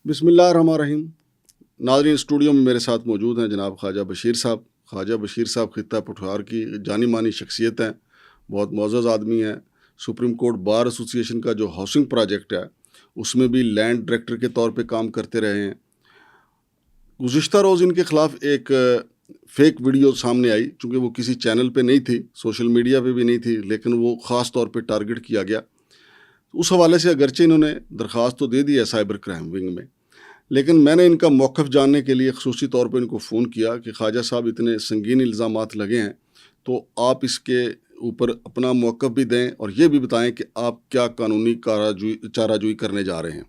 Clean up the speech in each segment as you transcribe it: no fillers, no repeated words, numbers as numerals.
بسم اللہ الرحمن الرحیم. ناظرین، اسٹوڈیو میں میرے ساتھ موجود ہیں جناب خواجہ بشیر صاحب. خواجہ بشیر صاحب خطہ پٹھوار کی جانی مانی شخصیت ہیں، بہت معزز آدمی ہیں. سپریم کورٹ بار ایسوسی ایشن کا جو ہاؤسنگ پروجیکٹ ہے اس میں بھی لینڈ ڈائریکٹر کے طور پہ کام کرتے رہے ہیں. گزشتہ روز ان کے خلاف ایک فیک ویڈیو سامنے آئی، چونکہ وہ کسی چینل پہ نہیں تھی، سوشل میڈیا پہ بھی نہیں تھی، لیکن وہ خاص طور پہ ٹارگٹ کیا گیا. اس حوالے سے اگرچہ انہوں نے درخواست تو دے دی ہے سائبر کرائم ونگ میں، لیکن میں نے ان کا موقف جاننے کے لیے خصوصی طور پہ ان کو فون کیا کہ خواجہ صاحب اتنے سنگین الزامات لگے ہیں تو آپ اس کے اوپر اپنا موقف بھی دیں اور یہ بھی بتائیں کہ آپ کیا قانونی چارہ جوئی کرنے جا رہے ہیں.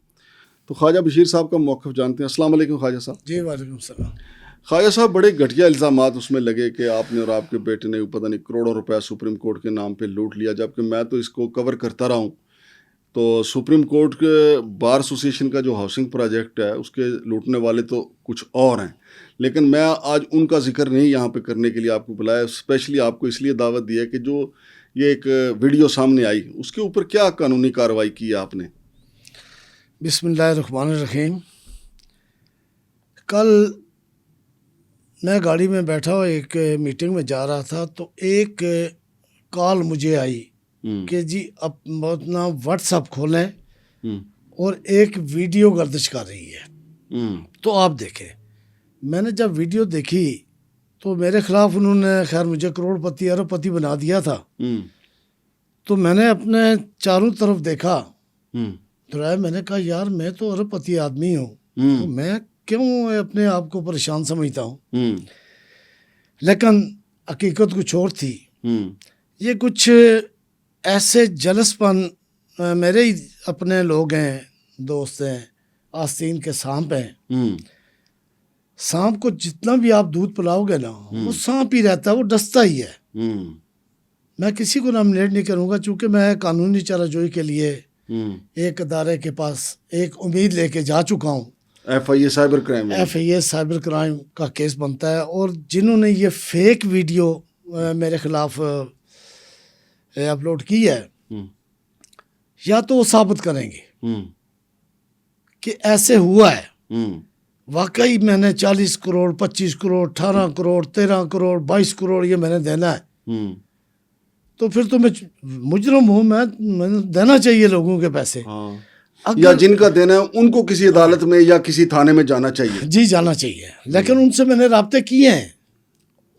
تو خواجہ بشیر صاحب کا موقف جانتے ہیں. السلام علیکم خواجہ صاحب. جی وعلیکم السلام. خواجہ صاحب، بڑے گھٹیا الزامات اس میں لگے کہ آپ نے اور آپ کے بیٹے نے پتہ نہیں کروڑوں روپیہ سپریم کورٹ کے نام پہ لوٹ لیا، جبکہ میں تو اس کو کور کرتا رہا ہوں. تو سپریم کورٹ کے بار ایسوسی ایشن کا جو ہاؤسنگ پروجیکٹ ہے اس کے لوٹنے والے تو کچھ اور ہیں، لیکن میں آج ان کا ذکر نہیں یہاں پہ کرنے کے لیے آپ کو بلایا. اسپیشلی آپ کو اس لیے دعوت دی ہے کہ جو یہ ایک ویڈیو سامنے آئی اس کے اوپر کیا قانونی کارروائی کی ہے آپ نے؟ بسم اللہ الرحمن الرحیم. کل میں گاڑی میں بیٹھا ہوا ایک میٹنگ میں جا رہا تھا تو ایک کال مجھے آئی کہ جی اپنا واٹس ایپ کھولیں اور ایک ویڈیو گردش کر رہی ہے تو آپ دیکھیں. میں نے جب ویڈیو دیکھی تو میرے خلاف انہوں نے خیر مجھے کروڑ پتی ارب پتی بنا دیا تھا. تو میں نے اپنے چاروں طرف دیکھا تو میں نے کہا یار میں تو ارب پتی آدمی ہوں، تو میں کیوں اپنے آپ کو پریشان سمجھتا ہوں. لیکن حقیقت کچھ اور تھی. یہ کچھ ایسے جلس پن میرے ہی اپنے لوگ ہیں، دوست ہیں، آستین کے سانپ ہیں. سانپ کو جتنا بھی آپ دودھ پلاؤ گے نا وہ سانپ ہی رہتا ہے، وہ ڈستا ہی ہے. میں کسی کو نامنیٹ نہیں کروں گا چونکہ میں قانونی چارہ جوئی کے لیے ایک ادارے کے پاس ایک امید لے کے جا چکا ہوں. FIA cyber crime, FIA cyber crime کا کیس بنتا ہے، اور جنہوں نے یہ فیک ویڈیو میرے خلاف اپلوڈ کی ہے یا تو وہ ثابت کریں گے کہ ایسے ہوا ہے. واقعی میں نے 40 کروڑ 25 کروڑ 18 کروڑ 13 کروڑ 22 کروڑ یہ میں نے دینا ہے، تو پھر تو میں مجرم ہوں، میں دینا چاہیے لوگوں کے پیسے. یا جن کا دینا ہے ان کو کسی عدالت میں یا کسی تھانے میں جانا چاہیے. جی جانا چاہیے، لیکن ان سے میں نے رابطے کیے ہیں.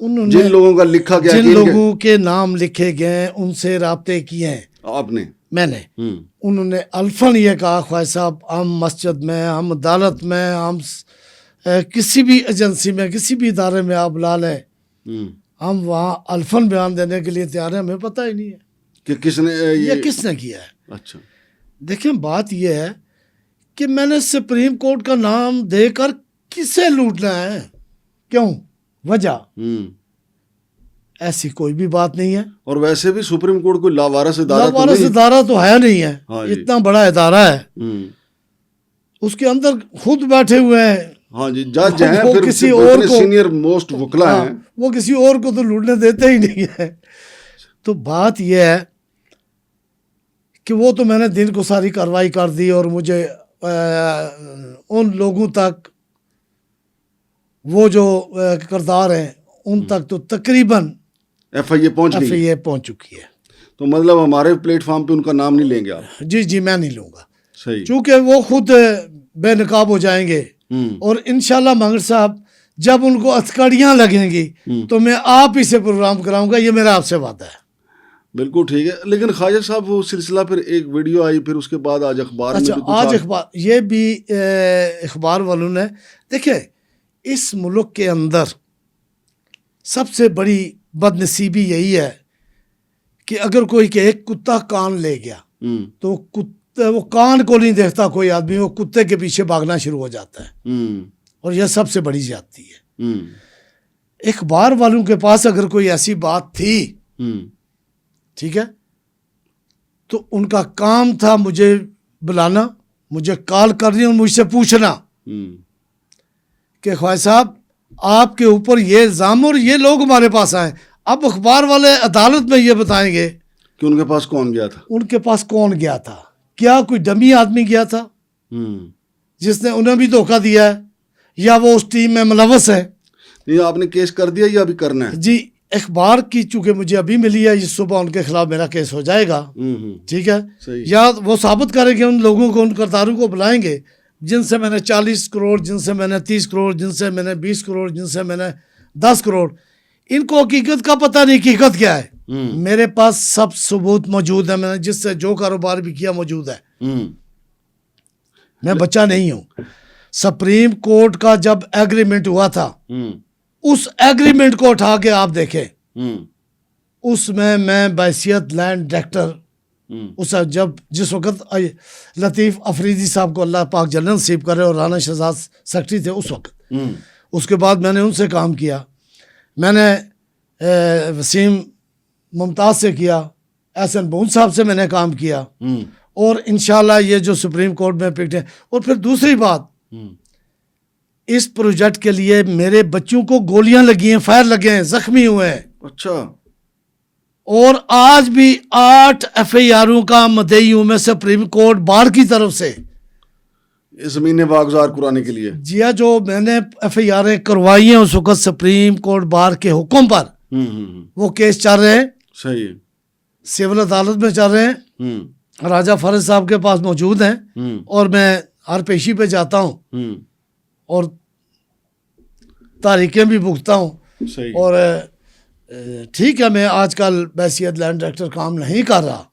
انہوں نے جن لوگوں کا لکھا گیا، جن لوگوں کے نام لکھے گئے ان سے رابطے کیے ہیں آپ نے، میں نے. انہوں نے الفن یہ کہا خواجہ صاحب ہم مسجد میں، ہم عدالت میں، ہم کسی بھی ایجنسی میں، کسی بھی ادارے میں آپ بلا لیں، ہم وہاں الفن بیان دینے کے لیے تیار ہیں. ہمیں پتہ ہی نہیں ہے کہ کس نے یہ کس نے کیا ہے. اچھا دیکھیں بات یہ ہے کہ میں نے سپریم کورٹ کا نام دے کر کسے لوٹنا ہے، کیوں، وجہ ایسی کوئی بھی بات نہیں ہے. اور ویسے بھی سپریم کورٹ کوئی لاوارث ادارہ تو ہے نہیں ہے. اتنا بڑا ادارہ ہے، اس کے اندر خود بیٹھے ہوئے ہیں. ہاں جی، جج ہیں، پھر کسی اور کو سینئر موسٹ وکلا ہیں، وہ کسی اور کو تو لوٹنے دیتے ہی نہیں ہے. تو بات یہ ہے کہ وہ تو میں نے دن کو ساری کارروائی کر دی اور مجھے ان لوگوں تک وہ جو کردار ہیں ان تک تو تقریباً FIA پہنچ چکی ہے. تو مطلب ہمارے پلیٹ فارم پہ ان کا نام نہیں لیں گے آپ؟ جی میں نہیں لوں گا. صحیح. چونکہ وہ خود بے نقاب ہو جائیں گے اور انشاءاللہ منگر صاحب جب ان کو ہتھکڑیاں لگیں گی تو میں آپ ہی سے پروگرام کراؤں گا، یہ میرا آپ سے وعدہ ہے. بالکل ٹھیک ہے. لیکن خواجہ صاحب وہ سلسلہ پھر ایک ویڈیو آئی، پھر اس کے بعد آج اخبار میں آج اخبار یہ بھی اخبار والوں نے دیکھے. اس ملک کے اندر سب سے بڑی بد نصیبی یہی ہے کہ اگر کوئی کہ ایک کتا کان لے گیا تو وہ کان کو نہیں دیکھتا کوئی آدمی، وہ کتے کے پیچھے بھاگنا شروع ہو جاتا ہے، اور یہ سب سے بڑی زیادتی ہے. اخبار والوں کے پاس اگر کوئی ایسی بات تھی، ٹھیک ہے، تو ان کا کام تھا مجھے بلانا، مجھے کال کرنی اور مجھ سے پوچھنا کہ خواجہ صاحب آپ کے اوپر یہ الزام اور یہ لوگ ہمارے پاس آئے. اب اخبار والے عدالت میں یہ بتائیں گے کہ ان کے پاس کون گیا تھا. ان کے پاس کون گیا تھا، کیا کوئی ڈمی آدمی گیا تھا جس نے انہیں بھی دھوکہ دیا ہے یا وہ اس ٹیم میں ملوث ہے. نہیں آپ نے کیس کر دیا یا ابھی کرنا ہے؟ جی اخبار کی چونکہ مجھے ابھی ملی ہے، اس صبح ان کے خلاف میرا کیس ہو جائے گا. ٹھیک ہے، صحیح. یا وہ ثابت کریں گے ان لوگوں کو، ان کرداروں کو بلائیں گے جن سے میں نے 40 کروڑ، جن سے میں نے 30 کروڑ، جن سے میں نے 20 کروڑ، جن سے میں نے 10 کروڑ. ان کو حقیقت کا پتہ نہیں حقیقت کیا ہے. میرے پاس سب ثبوت موجود ہے، میں نے جس سے جو کاروبار بھی کیا موجود ہے. میں بچہ نہیں ہوں. سپریم کورٹ کا جب ایگریمنٹ ہوا تھا، اس ایگریمنٹ کو اٹھا کے آپ دیکھیں، اس میں بحیثیت لینڈ ڈائریکٹر، اس جس وقت لطیف افریدی صاحب کو اللہ پاک جنت نصیب کرے اور رانا شہزاد سیکرٹری تھے اس وقت. اس کے بعد میں نے ان سے کام کیا، میں نے وسیم ممتاز سے کیا، احسن بون صاحب سے میں نے کام کیا، اور انشاءاللہ یہ جو سپریم کورٹ میں پکٹے. اور پھر دوسری بات، اس پروجیکٹ کے لیے میرے بچوں کو گولیاں لگی ہیں، فائر لگے ہیں، زخمی ہوئے ہیں. اچھا. اور آج بھی 8 FIRوں کا مدعی ہوں میں سپریم کورٹ بار کی طرف سے. زمینیں واگزار کرانے کے لیے؟ جی ہاں، جو میں نے FIRیں کروائی ہیں اس وقت سپریم کورٹ بار کے حکم پر، وہ کیس چل رہے ہیں. صحیح. سول عدالت میں چل رہے ہیں، راجہ فرض صاحب کے پاس موجود ہیں، اور میں ہر پیشی پہ جاتا ہوں اور تاریخیں بھی بھگتا ہوں. صحیح. اور ٹھیک ہے، میں آج کل بحیثیت لینڈ ڈائریکٹر کام نہیں کر رہا،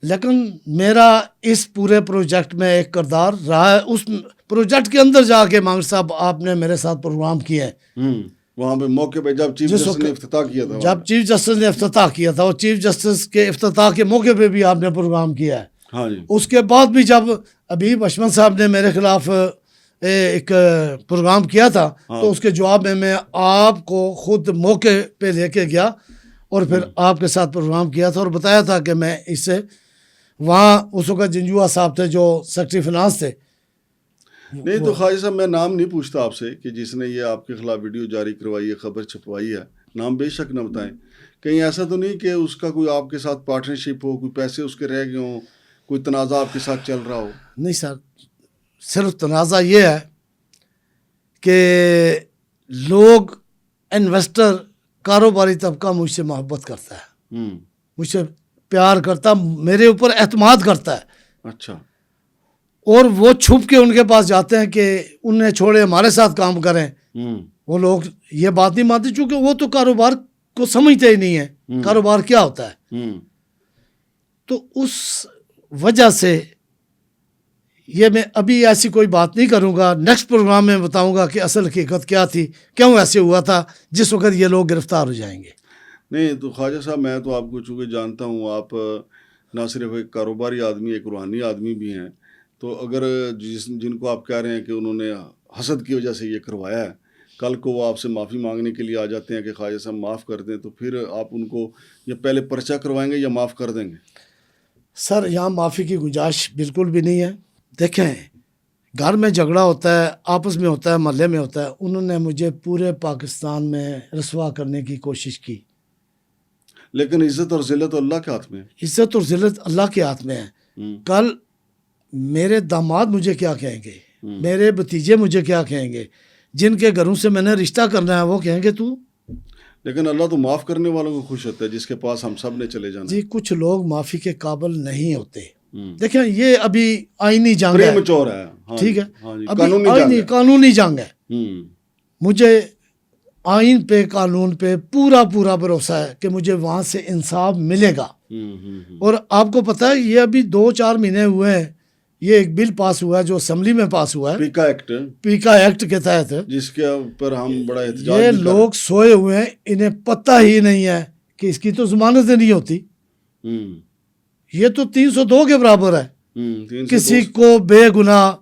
لیکن میرا اس پورے پروجیکٹ میں ایک کردار رہا ہے. اس پروجیکٹ کے اندر جا کے مانگ صاحب آپ نے میرے ساتھ پروگرام کیے ہیں وہاں پہ موقع پہ جب چیف جسٹس نے افتتاح کیا تھا، جب چیف جسٹس نے افتتاح کیا تھا، اور چیف جسٹس کے افتتاح کے موقع پہ بھی آپ نے پروگرام کیا ہے. ہاں جی. اس کے بعد بھی جب ابھی بشمن صاحب نے میرے خلاف ایک پروگرام کیا تھا، تو اس کے جواب میں آپ کو خود موقع پہ لے کے گیا اور پھر آپ کے ساتھ پروگرام کیا تھا اور بتایا تھا کہ میں اس سے وہاں اس وقت جنجوا صاحب تھے جو سیکرٹری فنانس تھے. نہیں تو خواجہ صاحب میں نام نہیں پوچھتا آپ سے کہ جس نے یہ آپ کے خلاف ویڈیو جاری کروائی ہے، خبر چھپوائی ہے، نام بے شک نہ بتائیں. کہیں ایسا تو نہیں کہ اس کا کوئی آپ کے ساتھ پارٹنرشپ ہو، کوئی پیسے اس کے رہ گئے ہوں، کوئی تنازع آپ کے ساتھ چل رہا ہو؟ نہیں سر، صرف تنازع یہ ہے کہ لوگ، انویسٹر، کاروباری طبقہ مجھ سے محبت کرتا ہے، مجھ سے پیار کرتا، میرے اوپر اعتماد کرتا ہے. اچھا. اور وہ چھپ کے ان کے پاس جاتے ہیں کہ انہیں چھوڑے ہمارے ساتھ کام کریں. وہ لوگ یہ بات نہیں مانتے چونکہ وہ تو کاروبار کو سمجھتے ہی نہیں ہے کاروبار کیا ہوتا ہے. تو اس وجہ سے یہ میں ابھی ایسی کوئی بات نہیں کروں گا. نیکسٹ پروگرام میں بتاؤں گا کہ اصل حقیقت کیا تھی، کیوں ایسے ہوا تھا جس وقت یہ لوگ گرفتار ہو جائیں گے. نہیں تو خواجہ صاحب میں تو آپ کو چونکہ جانتا ہوں، آپ نہ صرف ایک کاروباری آدمی، ایک روحانی آدمی بھی ہیں. تو اگر جن کو آپ کہہ رہے ہیں کہ انہوں نے حسد کی وجہ سے یہ کروایا ہے، کل کو وہ آپ سے معافی مانگنے کے لیے آ جاتے ہیں کہ خواجہ صاحب معاف کر دیں، تو پھر آپ ان کو یہ پہلے پرچہ کروائیں گے یا معاف کر دیں گے؟ سر یہاں معافی کی گنجائش بالکل بھی نہیں ہے. دیکھیں، گھر میں جھگڑا ہوتا ہے، آپس میں ہوتا ہے، محلے میں ہوتا ہے. انہوں نے مجھے پورے پاکستان میں رسوا کرنے کی کوشش کی، لیکن عزت اور ذلت تو اللہ کے ہاتھ میں ہے. عزت اور ذلت اللہ کے ہاتھ میں ہے. کل میرے داماد مجھے کیا کہیں گے، میرے بھتیجے مجھے کیا کہیں گے، جن کے گھروں سے میں نے رشتہ کرنا ہے وہ کہیں گے تو. لیکن اللہ تو معاف کرنے والوں کو خوش ہوتا ہے، جس کے پاس ہم سب نے چلے جانا. جی کچھ لوگ معافی کے قابل نہیں ہوتے. دیکھیں یہ ابھی آئینی جنگ ہے، پریمچور ہے. ٹھیک ہے، ابھی قانونی جنگ ہے. مجھے آئین پہ، قانون پہ پورا بھروسہ ہے کہ مجھے وہاں سے انصاف ملے گا. اور آپ کو پتہ ہے یہ ابھی 2-4 مہینے ہوئے ہیں، یہ ایک بل پاس ہوا ہے جو اسمبلی میں پاس ہوا ہے، پیکا ایکٹ کے تحت، جس کے اوپر ہم بڑا احتجاج. یہ لوگ سوئے ہوئے ہیں، انہیں پتہ ہی نہیں ہے کہ اس کی تو ضمانت نہیں ہوتی. یہ تو 302 کے برابر ہے. کسی کو بے گناہ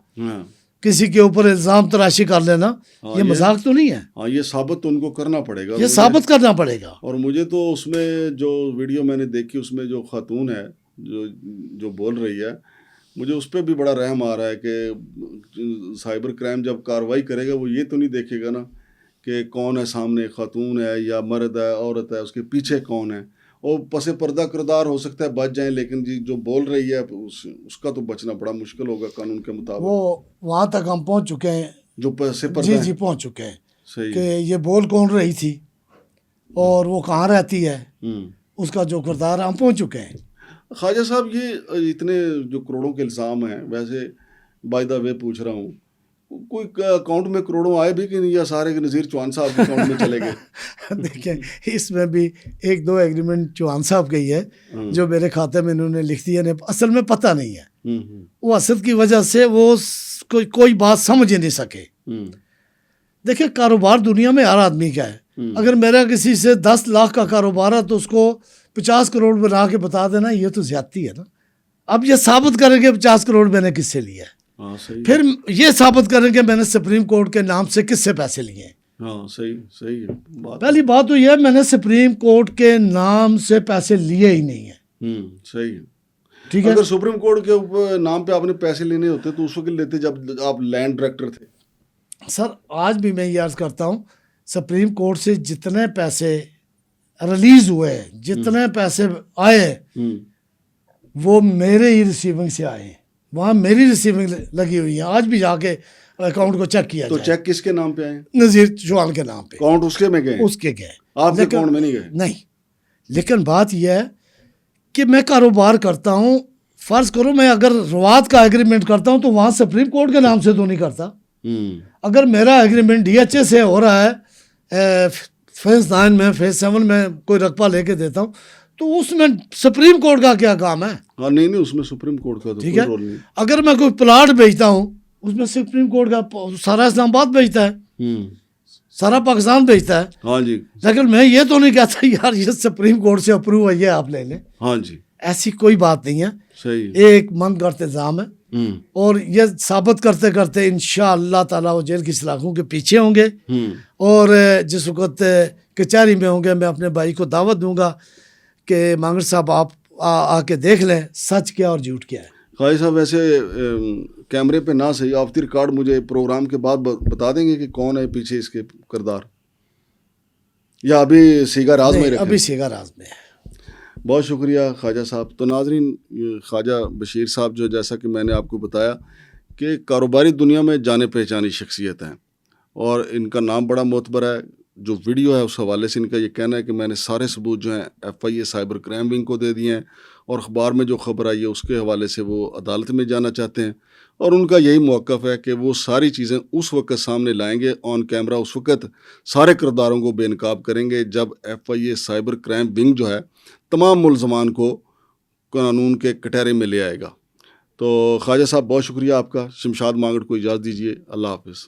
کسی کے اوپر الزام تراشی کر لینا یہ مذاق تو نہیں ہے. ہاں یہ ثابت تو ان کو کرنا پڑے گا، یہ ثابت کرنا پڑے گا. اور مجھے تو اس میں جو ویڈیو میں نے دیکھی، اس میں جو خاتون ہے جو بول رہی ہے، مجھے اس پہ بھی بڑا رحم آ رہا ہے کہ سائبر کرائم جب کارروائی کرے گا وہ یہ تو نہیں دیکھے گا نا کہ کون ہے سامنے، خاتون ہے یا مرد ہے، عورت ہے، اس کے پیچھے کون ہے. اور پس پردہ کردار ہو سکتا ہے بچ جائیں، لیکن جی جو بول رہی ہے اس کا تو بچنا بڑا مشکل ہوگا قانون کے مطابق. وہ وہاں تک ہم پہنچ چکے ہیں. جو پس پردہ جی ہے. جی پہنچ چکے ہیں صحیح. کہ یہ بول کون رہی تھی اور وہ کہاں رہتی ہے، ہوں. اس کا جو کردار ہم پہنچ چکے ہیں. خواجہ صاحب یہ اتنے جو کروڑوں کے الزام ہیں، ویسے بائی دا وے پوچھ رہا ہوں، کوئی اکاؤنٹ میں کروڑوں آئے بھی کہ نہیں، یا سارے نذیر چوہان صاحب کے اکاؤنٹ میں چلے گئے؟ دیکھیں اس میں بھی ایک دو ایگریمنٹ چوہان صاحب کی ہے جو میرے کھاتے میں انہوں نے لکھ دیا، اصل میں پتہ نہیں ہے. وہ اسد کی وجہ سے وہ کوئی بات سمجھ ہی نہیں سکے. دیکھیں کاروبار دنیا میں ہر آدمی کا ہے. اگر میرا کسی سے 10 لاکھ کا کاروبار ہے تو اس کو 50 کروڑ بنا کے بتا دینا یہ تو زیادتی ہے نا. اب یہ ثابت کریں گے 50 کروڑ میں نے کس سے لیا ہے، پھر یہ ثابت کریں گے میں نے سپریم کورٹ کے نام سے کس سے پیسے لیے ہیں. ہاں صحیح ہے. پہلی بات تو یہ ہے میں نے سپریم کورٹ کے نام سے پیسے لیے ہی نہیں ہیں. صحیح ہے. ٹھیک ہے. اگر سپریم کورٹ کے اوپر نام پہ آپ نے پیسے لینے ہوتے تو اس وقت لیتے جب آپ لینڈ ڈائریکٹر تھے. سر آج بھی میں یہ عرض کرتا ہوں سپریم کورٹ سے جتنے پیسے ریلیز ہوئے، جتنے پیسے آئے وہ میرے ہی ریسیونگ سے آئے ہیں. وہاں میری ریسیونگ لگی ہوئی ہے. آج بھی جا کے اکاؤنٹ کو چیک کیا تو جائے. چیک کس کے نام پہ آئے؟ نذیر چوہان کے نام پہ. اکاؤنٹ اس کے میں گئے؟ اس کے گئے. آپ کے اکاؤنٹ میں نہیں گئے؟ نہیں. لیکن بات یہ ہے کہ میں کاروبار کرتا ہوں، فرض کرو میں اگر رواد کا ایگریمنٹ کرتا ہوں تو وہاں سپریم کورٹ کے نام سے تو نہیں کرتا. اگر میرا ایگریمنٹ ڈی ایچ اے سے ہو رہا ہے فیز 9 میں فیز 7 میں کوئی رقبہ لے کے دیتا ہوں تو اس میں سپریم کورٹ کا کیا کام ہے؟ ہاں نہیں اس میں سپریم کورٹ کا تو کوئی رول نہیں. اگر میں کوئی پلاٹ بیچتا ہوں اس میں سپریم کورٹ کا سارا اسلام آباد بیچتا ہے، سارا پاکستان بیچتا ہے. ہاں جی. لیکن میں یہ تو نہیں کہتا یار یہ سپریم کورٹ سے اپروو ہے یہ آپ لے لیں. ہاں جی. ایسی کوئی بات نہیں ہے. صحیح. ایک من کا التزام ہے اور یہ ثابت کرتے کرتے انشاءاللہ تعالیٰ وہ جیل کی سلاخوں کے پیچھے ہوں گے. اور جس وقت کچہری میں ہوں گے میں اپنے بھائی کو دعوت دوں گا کہ مانگڑ صاحب آپ آ کے دیکھ لیں سچ کیا اور جھوٹ کیا ہے. خواجہ صاحب ویسے کیمرے پہ نہ صحیح آف دی ریکارڈ مجھے پروگرام کے بعد بتا دیں گے کہ کون ہے پیچھے اس کے کردار، یا ابھی سیگا راز میں رکھیں؟ ابھی سیگا راز میں ہے. بہت شکریہ خواجہ صاحب. تو ناظرین خواجہ بشیر صاحب جو جیسا کہ میں نے آپ کو بتایا کہ کاروباری دنیا میں جانے پہچانی شخصیت ہیں اور ان کا نام بڑا معتبر ہے. جو ویڈیو ہے اس حوالے سے ان کا یہ کہنا ہے کہ میں نے سارے ثبوت جو ہیں FIA سائبر کرائم ونگ کو دے دیے ہیں اور اخبار میں جو خبر آئی ہے اس کے حوالے سے وہ عدالت میں جانا چاہتے ہیں اور ان کا یہی موقف ہے کہ وہ ساری چیزیں اس وقت سامنے لائیں گے آن کیمرہ، اس وقت سارے کرداروں کو بے نقاب کریں گے جب FIA سائبر کرائم ونگ جو ہے تمام ملزمان کو قانون کے کٹہرے میں لے آئے گا. تو خواجہ صاحب بہت شکریہ آپ کا. شمشاد مانگڑ کو اجازت دیجیے. اللہ حافظ.